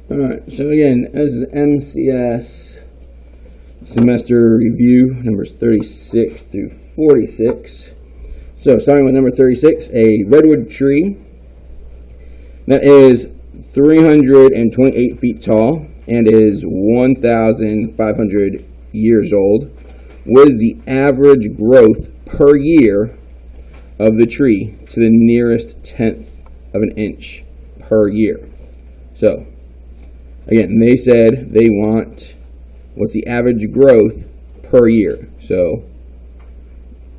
Alright, so again, this is MCS semester review numbers 36 through 46. So starting with number 36, a redwood tree that is 328 feet tall and is 1,500 years old. What is the average growth per year of the tree to the nearest tenth of an inch per year? So again, they said they want what's the average growth per year. So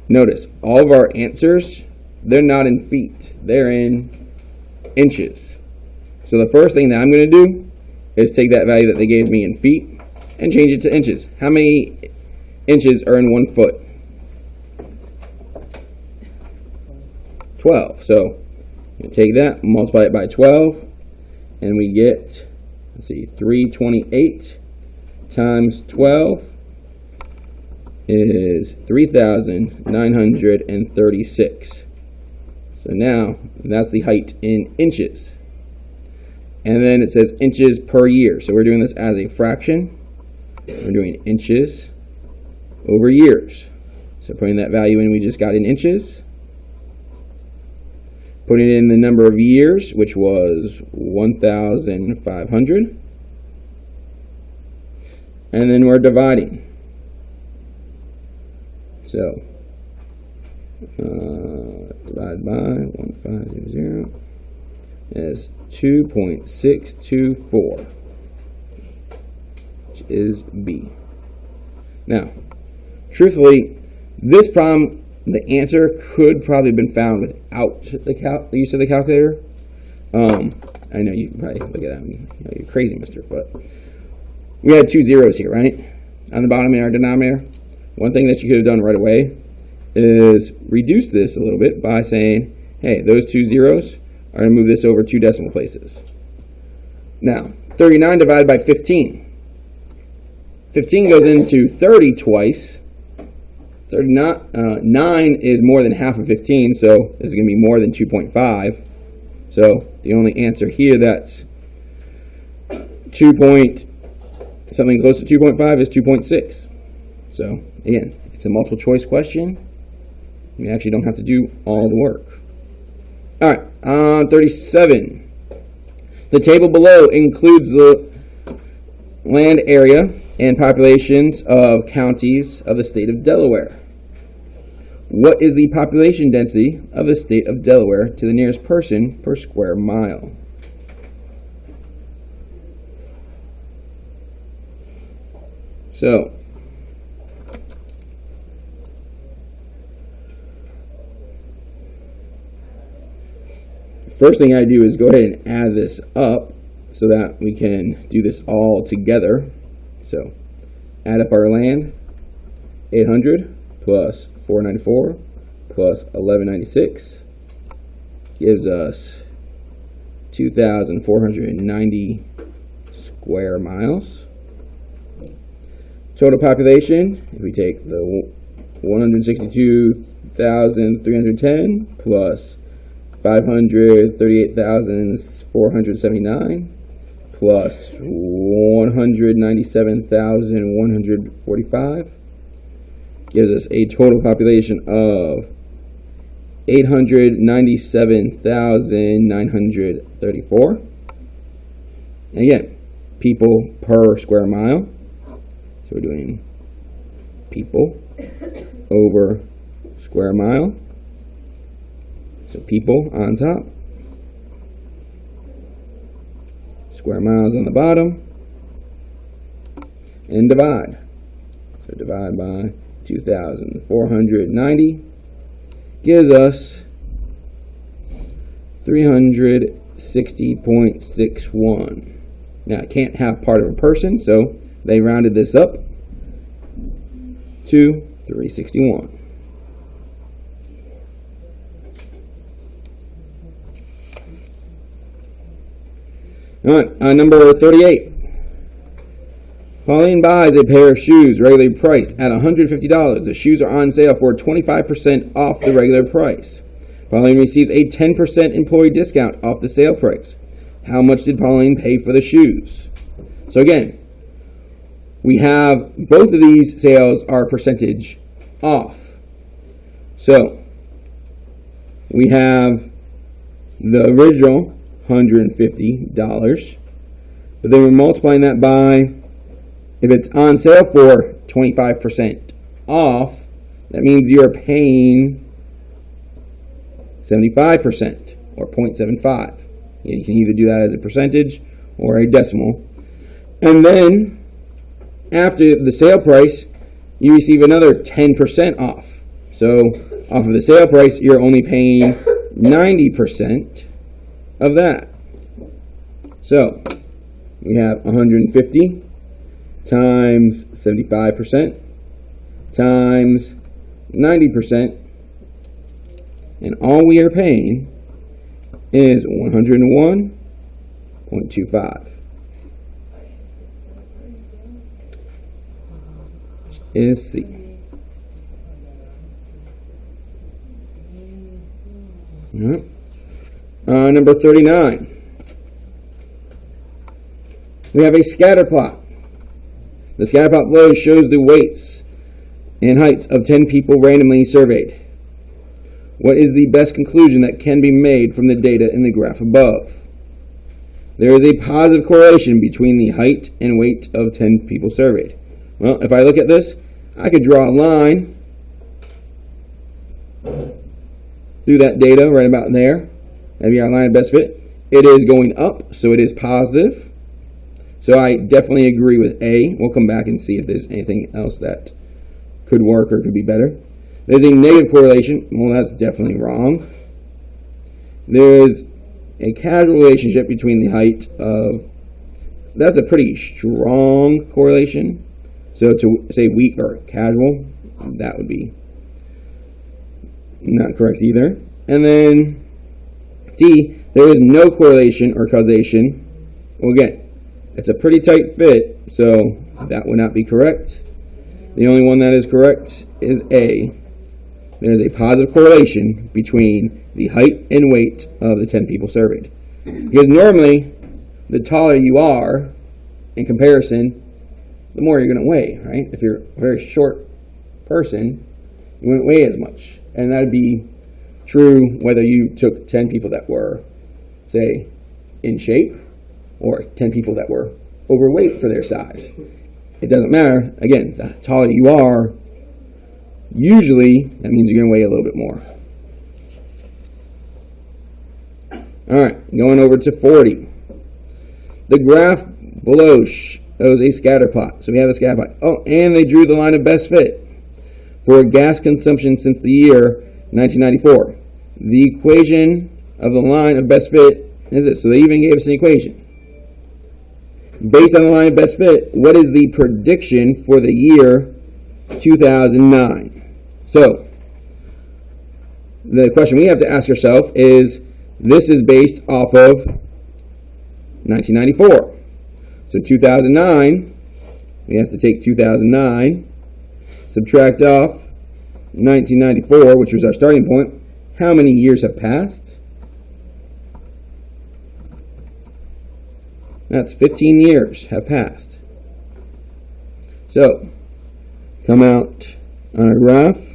notice all of our answers, they're not in feet, they're in inches. So the first thing that I'm going to do is take that value that they gave me in feet and change it to inches. How many inches are in 1 foot? 12. So you take that, multiply it by 12, and we get, let's see, 328 times 12 is 3,936. So now that's the height in inches. And then it says inches per year. So we're doing this as a fraction. We're doing inches over years. So putting that value in we just got in inches. Putting in the number of years, which was 1,500. And then we're dividing. So, divide by 1500 is 2.624, which is B. Now, truthfully, this problem, the answer could probably have been found without the use of the calculator. I know you can probably look at that and you're crazy, mister, but we had 2 zeros here, right? On the bottom in our denominator. One thing that you could have done right away is reduce this a little bit by saying, hey, those 2 zeros are going to move this over 2 decimal places. Now, 39 divided by 15. 15 goes into 30 twice. 9 is more than half of 15, so this is going to be more than 2.5. So the only answer here that's something close to 2.5 is 2.6. So again, it's a multiple choice question. You actually don't have to do all the work. All right, 37. The table below includes the land area and populations of counties of the state of Delaware. What is the population density of the state of Delaware to the nearest person per square mile? So, first thing I do is go ahead and add this up so that we can do this all together. So, add up our land, 800 plus 494 plus 1196 gives us 2,490 square miles. Total population, if we take the 162,310 plus 538,479 plus 197,145 gives us a total population of 897,934. And again, people per square mile. So we're doing people over square mile. So people on top, square miles on the bottom, and divide. So divide by 2,490 gives us 360.61. Now, I can't have part of a person, so they rounded this up to 361. All right, number 38. Pauline buys a pair of shoes regularly priced at $150. The shoes are on sale for 25% off the regular price. Pauline receives a 10% employee discount off the sale price. how much did Pauline pay for the shoes? So again, we have both of these sales are percentage off. So we have the original $150, but then we're multiplying that by, if it's on sale for 25% off, that means you're paying 75% or 0.75. You can either do that as a percentage or a decimal. And then after the sale price, you receive another 10% off. So off of the sale price, you're only paying 90% of that. So we have 150 times 75% times 90%, and all we are paying is 101.25. Is C. Number 39. We have a scatter plot. The scatter plot below shows the weights and heights of 10 people randomly surveyed. What is the best conclusion that can be made from the data in the graph above? There is a positive correlation between the height and weight of 10 people surveyed. Well, if I look at this, I could draw a line through that data right about there. That'd be our line of best fit. It is going up, so it is positive. So I definitely agree with A. We'll come back and see if there's anything else that could work or could be better. There's a negative correlation. Well, that's definitely wrong. There's a causal relationship between the height of... That's a pretty strong correlation. So to say weak or casual, that would be not correct either. And then D, there is no correlation or causation. Well, again, it's a pretty tight fit, so that would not be correct. The only one that is correct is A. There is a positive correlation between the height and weight of the 10 people surveyed. Because normally, the taller you are, in comparison, the more you're going to weigh, right? If you're a very short person, you wouldn't weigh as much. And that would be true whether you took 10 people that were, say, in shape, or 10 people that were overweight for their size. It doesn't matter. Again, the taller you are, usually that means you're going to weigh a little bit more. All right, going over to 40. The graph below shows a scatter plot. So we have a scatter plot. Oh, and they drew the line of best fit for gas consumption since the year 1994. The equation of the line of best fit is this. So they even gave us an equation. Based on the line of best fit, what is the prediction for the year 2009? So, the question we have to ask ourselves is, this is based off of 1994. So 2009, we have to take 2009, subtract off 1994, which was our starting point. How many years have passed? That's 15 years have passed. So, come out on our graph.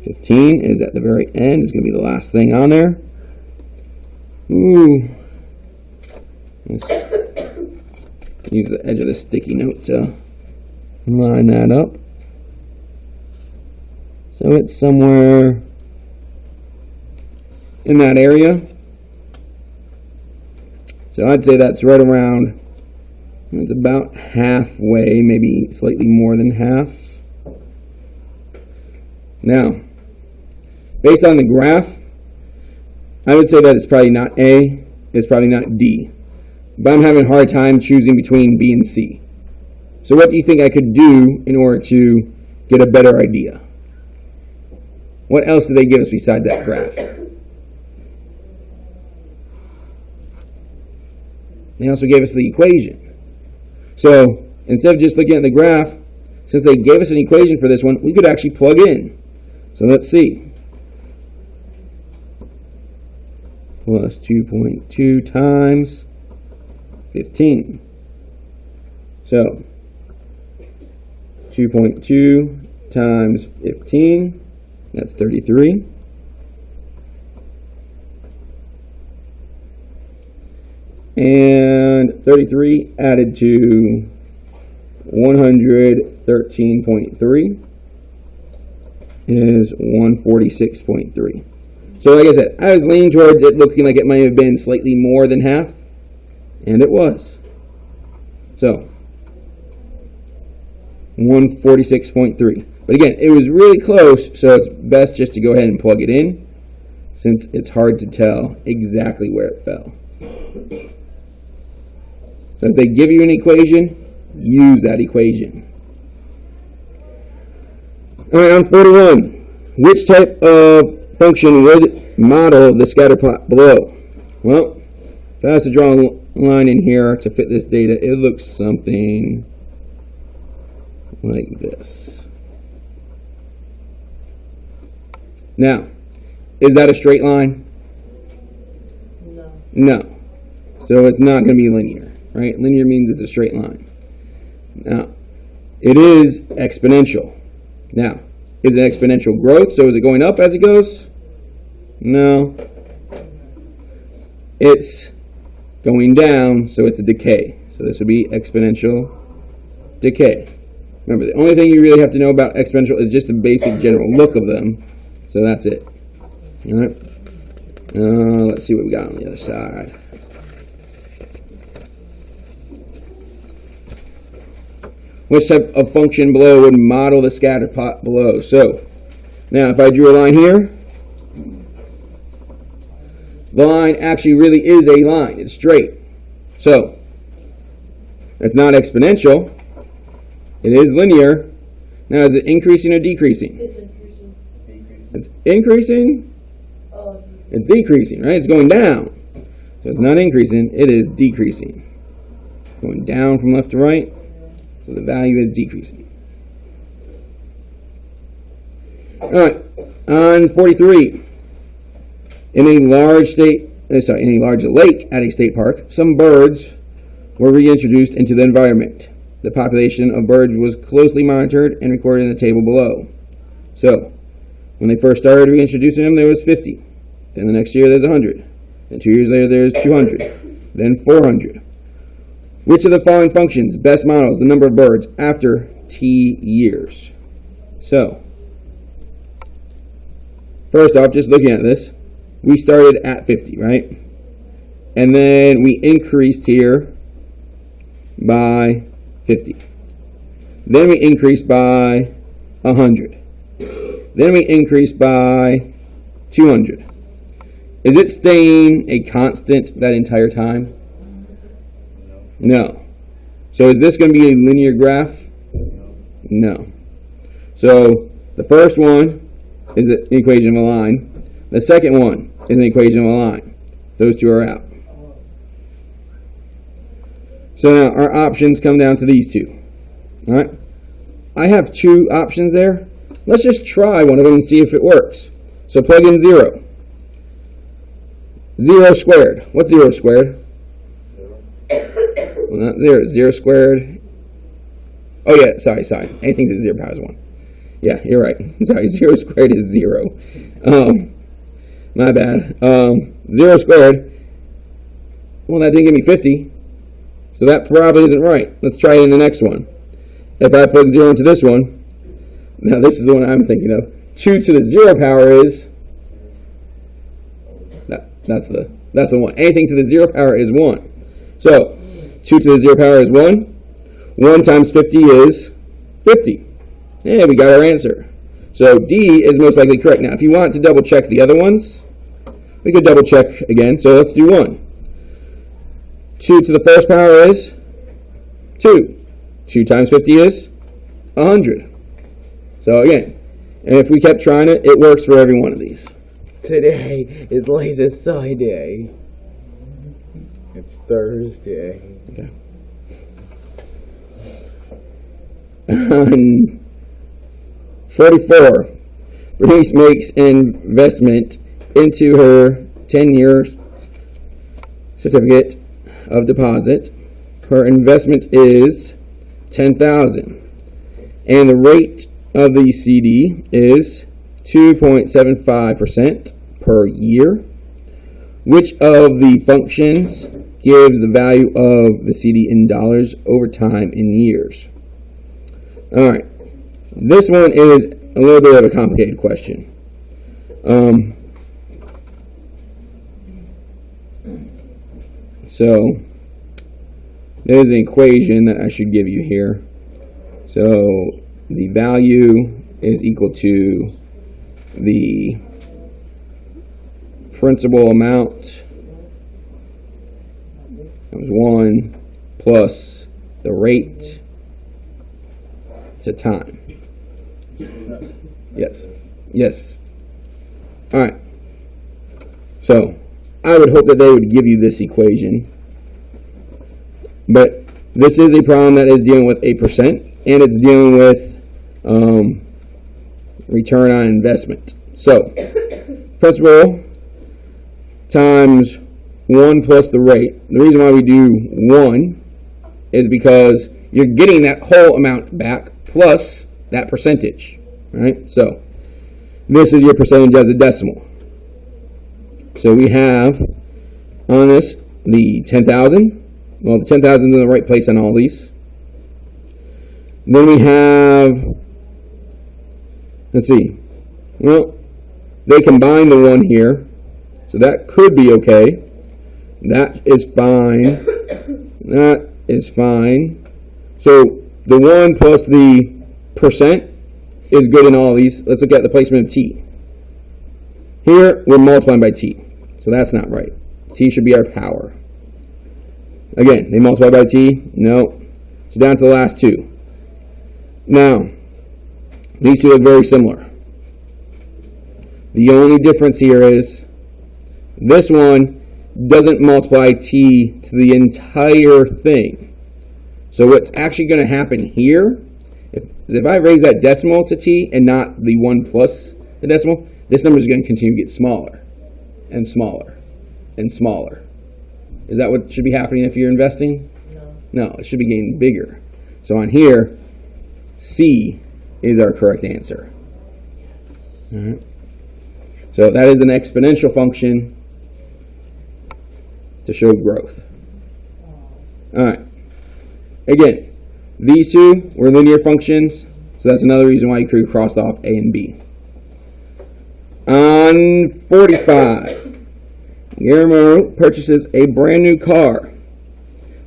15 is at the very end. It's going to be the last thing on there. Ooh. Let's use the edge of the sticky note to line that up. So it's somewhere in that area. So I'd say that's right around, it's about halfway, maybe slightly more than half. Now, based on the graph, I would say that it's probably not A, it's probably not D. But I'm having a hard time choosing between B and C. So what do you think I could do in order to get a better idea? What else did they give us besides that graph? They also gave us the equation. So instead of just looking at the graph, since they gave us an equation for this one, we could actually plug in. So let's see. plus 2.2 times 15. So 2.2 times 15, that's 33. And 33 added to 113.3 is 146.3. So like I said, I was leaning towards it looking like it might have been slightly more than half, and it was. So 146.3. But again, it was really close, so it's best just to go ahead and plug it in, since it's hard to tell exactly where it fell. So if they give you an equation, use that equation. All right, on 41. Which type of function would model the scatter plot below? Well, if I was to draw a line in here to fit this data, it looks something like this. Now, is that a straight line? No. So it's not going to be linear, right? Linear means it's a straight line. Now, it is exponential. Now, is it exponential growth? So is it going up as it goes? No. It's going down, so it's a decay. So this would be exponential decay. Remember, the only thing you really have to know about exponential is just the basic general look of them. So that's it. All right. Let's see what we got on the other side. Which type of function below would model the scatter plot below? So, now if I drew a line here, the line actually really is a line. It's straight. So, it's not exponential. It is linear. Now, is it increasing or decreasing? It's increasing. It's increasing? Oh, It's decreasing, right? It's going down. So it's not increasing, it is decreasing. Going down from left to right. So the value is decreasing. All right, on 43. In a large lake at a state park, some birds were reintroduced into the environment. The population of birds was closely monitored and recorded in the table below. So, when they first started reintroducing them, there was 50. Then the next year, there's 100. Then 2 years later, there's 200. Then 400. Which of the following functions best models the number of birds after T years? So, first off, just looking at this, we started at 50, right? And then we increased here by 50. Then we increased by 100. Then we increased by 200. Is it staying a constant that entire time? No. So is this going to be a linear graph? No. So the first one is an equation of a line. The second one is an equation of a line. Those two are out. So now our options come down to these two. All right. I have two options there. Let's just try one of them and see if it works. So plug in 0. 0 squared. What's 0 squared? Well, not 0. 0 squared. Oh, yeah. Sorry. Anything to the 0 power is 1. Yeah, you're right. Sorry. 0 squared is 0. My bad. 0 squared. Well, that didn't give me 50. So that probably isn't right. Let's try it in the next one. If I plug 0 into this one, now this is the one I'm thinking of. 2 to the 0 power is, that's the one. Anything to the 0 power is 1. So 2 to the 0 power is 1. 1 times 50 is 50. Yeah, we got our answer. So D is most likely correct. Now, if you want to double check the other ones, we could double check again. So let's do 1. 2 to the first power is 2. 2 times 50 is 100. So again, and if we kept trying it, it works for every one of these. Today is Laser Psi Day. It's Thursday. Okay. 44. Bernice makes an investment into her 10 years certificate of deposit. Her investment is $10,000, and the rate of the CD is 2.75% per year. Which of the functions gives the value of the CD in dollars over time in years? All right, this one is a little bit of a complicated question. So there's an equation that I should give you here. So the value is equal to the principal amount, that was 1, plus the rate to time. Yes. All right. So I would hope that they would give you this equation, but this is a problem that is dealing with 8%, and it's dealing with return on investment. So principal times 1 plus the rate. The reason why we do 1 is because you're getting that whole amount back plus that percentage, right? So this is your percentage as a decimal. So we have on this the 10,000. Well, the 10,000 is in the right place on all these. Then we have, let's see, well, they combine the 1 here, so that could be okay. That is fine. That is fine. So the 1 plus the percent is good in all of these. Let's look at the placement of t. Here, we're multiplying by t, so that's not right. T should be our power. Again, they multiply by t? No. So down to the last 2. Now, these two look very similar. The only difference here is this one doesn't multiply t to the entire thing. So what's actually going to happen here, if I raise that decimal to t and not the 1 plus the decimal, this number is going to continue to get smaller and smaller and smaller. Is that what should be happening if you're investing? No, it should be getting bigger. So on here, C is our correct answer. All right. So that is an exponential function to show growth. All right. Again, these two were linear functions, so that's another reason why you could have crossed off A and B. On 45, Guillermo purchases a brand new car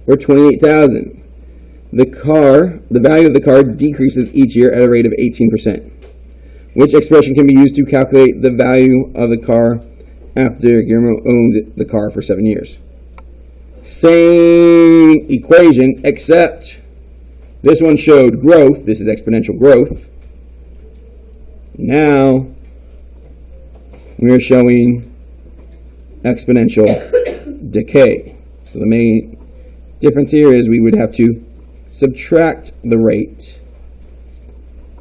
for $28,000. The value of the car decreases each year at a rate of 18%. Which expression can be used to calculate the value of the car after Guillermo owned the car for 7 years? Same equation, except this one showed growth. This is exponential growth. Now we're showing exponential decay. So the main difference here is we would have to subtract the rate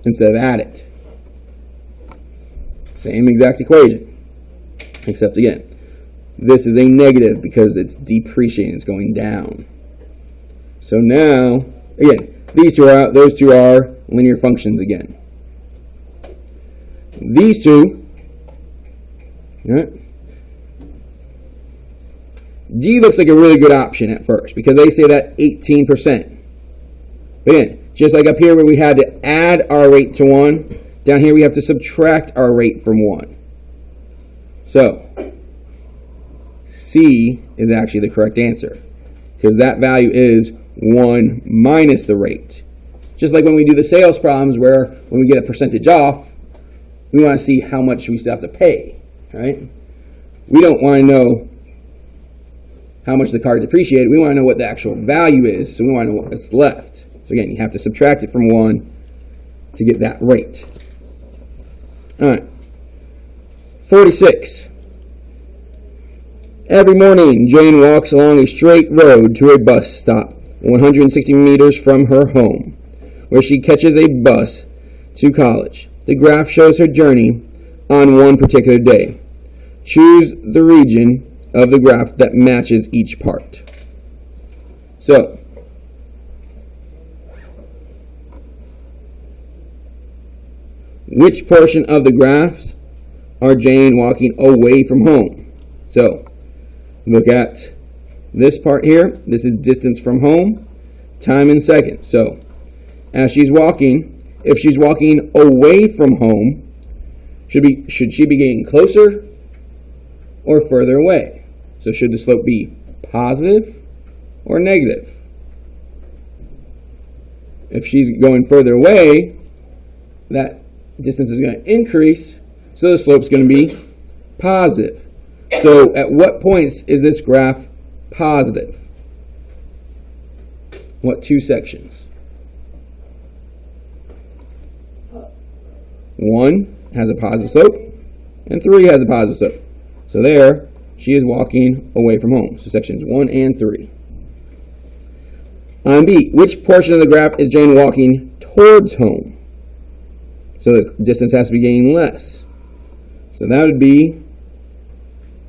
instead of add it. Same exact equation, except again, this is a negative because it's depreciating, it's going down. So now, again, these two are out, those two are linear functions again. These two, right? G looks like a really good option at first because they say that 18%. But again, just like up here where we had to add our rate to 1, down here we have to subtract our rate from 1. So, C is actually the correct answer because that value is 1 minus the rate. Just like when we do the sales problems where when we get a percentage off, we want to see how much we still have to pay, right? We don't want to know how much the car depreciated. We want to know what the actual value is, so we want to know what's left. So again, you have to subtract it from 1 to get that rate. All right. 46. Every morning, Jane walks along a straight road to a bus stop 160 meters from her home, where she catches a bus to college. The graph shows her journey on one particular day. Choose the region of the graph that matches each part. So, which portion of the graphs are Jane walking away from home? So, look at this part here. This is distance from home, time in seconds. So, as she's walking, if she's walking away from home, should she be getting closer or further away? So, should the slope be positive or negative? If she's going further away, that distance is going to increase, so the slope is going to be positive. So at what points is this graph positive? What two sections? 1 has a positive slope, and 3 has a positive slope. So there, she is walking away from home. So sections 1 and 3. On B, which portion of the graph is Jane walking towards home? So the distance has to be getting less. So that would be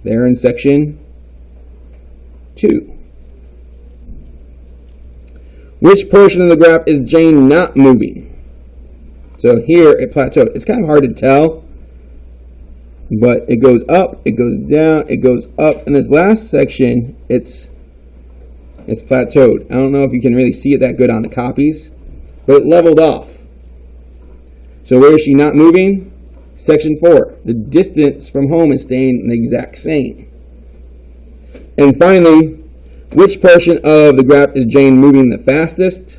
there in section 2. Which portion of the graph is Jane not moving? So here it plateaued. It's kind of hard to tell, but it goes up, it goes down, it goes up. In this last section, it's plateaued. I don't know if you can really see it that good on the copies, but it leveled off. So where is she not moving? Section 4. The distance from home is staying the exact same. And finally, which portion of the graph is Jane moving the fastest?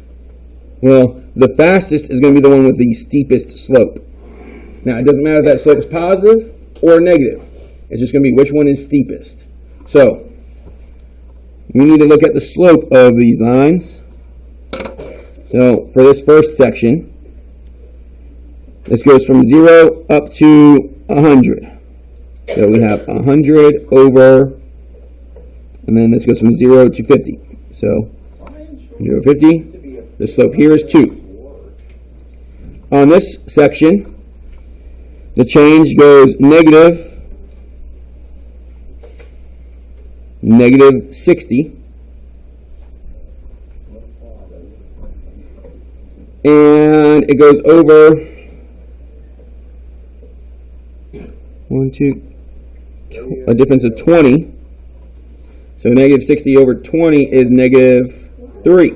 Well, the fastest is going to be the one with the steepest slope. Now, it doesn't matter if that slope is positive or negative. It's just going to be which one is steepest. So, we need to look at the slope of these lines. So, for this first section, this goes from 0 up to 100. So we have 100 over, and then this goes from 0 to 50. So 0 to 50, the slope here is 2. On this section, the change goes negative 60. And it goes over a difference of 20. So negative 60 over 20 is negative 3.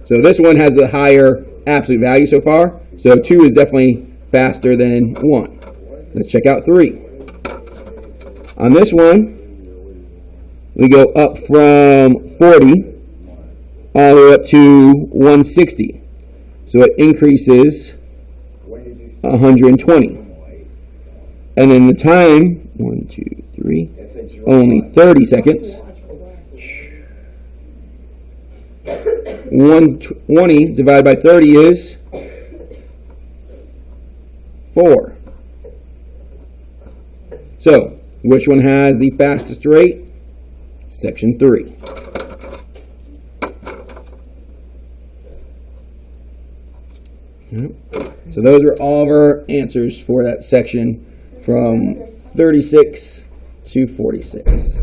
So this one has the higher absolute value so far. So 2 is definitely faster than 1. Let's check out 3. On this one, we go up from 40 all the way up to 160. So it increases 120. And then the time, 1, 2, 3, it's only 30 seconds. 120 divided by 30 is 4. So, which one has the fastest rate? Section 3. So those are all of our answers for that section from 36 to 46.